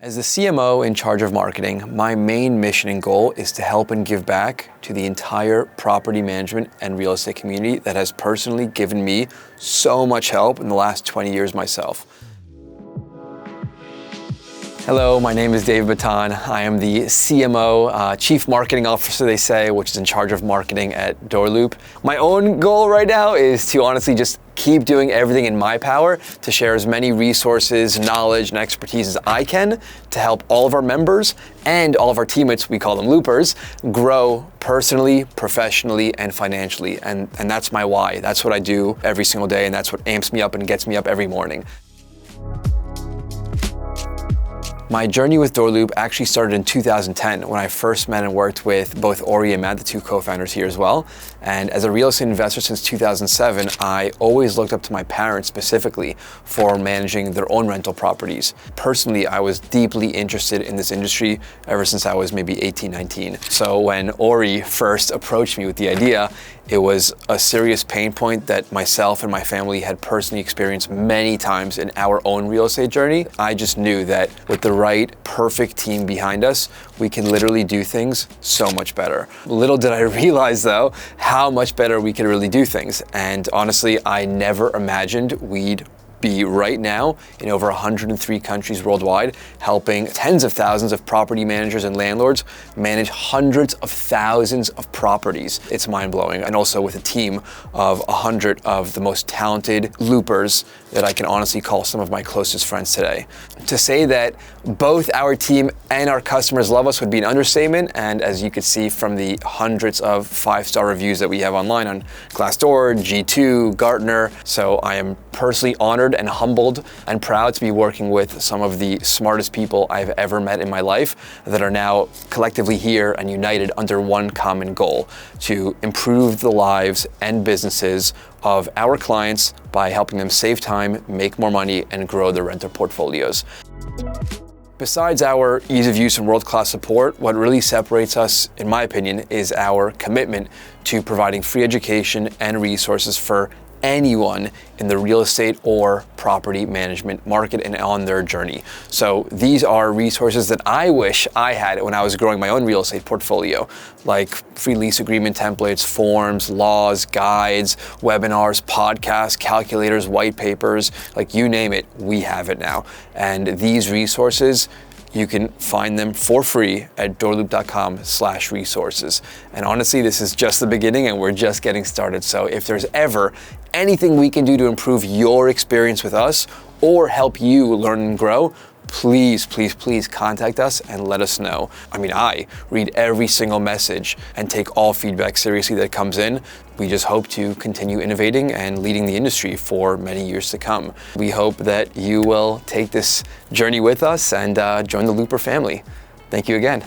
As the CMO in charge of marketing, my main mission and goal is to help and give back to the entire property management and real estate community that has personally given me so much help in the last 20 years myself. Hello, my name is David Bitton. I am the CMO, Chief Marketing Officer, they say, which is in charge of marketing at DoorLoop. My own goal right now is to honestly just keep doing everything in my power to share as many resources, knowledge, and expertise as I can to help all of our members and all of our teammates, we call them loopers, grow personally, professionally, and financially. And that's my why. That's what I do every single day, and that's what amps me up and gets me up every morning. My journey with DoorLoop actually started in 2010 when I first met and worked with both Ori and Matt, the two co-founders here as well. And as a real estate investor since 2007, I always looked up to my parents specifically for managing their own rental properties. Personally, I was deeply interested in this industry ever since I was maybe 18, 19. So when Ori first approached me with the idea, it was a serious pain point that myself and my family had personally experienced many times in our own real estate journey. I just knew that with the right, perfect team behind us, we can literally do things so much better. Little did I realize though, how much better we could really do things. And honestly, I never imagined we'd be right now in over 103 countries worldwide, helping tens of thousands of property managers and landlords manage hundreds of thousands of properties. It's mind-blowing. And also with a team of 100 of the most talented loopers that I can honestly call some of my closest friends today. To say that both our team and our customers love us would be an understatement. And as you could see from the hundreds of 5-star reviews that we have online on Glassdoor, G2, Gartner. So I am personally honored and humbled and proud to be working with some of the smartest people I've ever met in my life that are now collectively here and united under one common goal: to improve the lives and businesses of our clients by helping them save time, make more money, and grow their renter portfolios. Besides our ease of use and world-class support, what really separates us, in my opinion, is our commitment to providing free education and resources for anyone in the real estate or property management market and on their journey. So these are resources that I wish I had when I was growing my own real estate portfolio, like free lease agreement templates, forms, laws, guides, webinars, podcasts, calculators, white papers, like you name it, we have it now. And these resources, you can find them for free at doorloop.com/resources. And honestly, this is just the beginning and we're just getting started. So if there's ever anything we can do to improve your experience with us or help you learn and grow, please, please, please contact us and let us know. I mean, I read every single message and take all feedback seriously that comes in. We just hope to continue innovating and leading the industry for many years to come. We hope that you will take this journey with us and join the Looper family. Thank you again.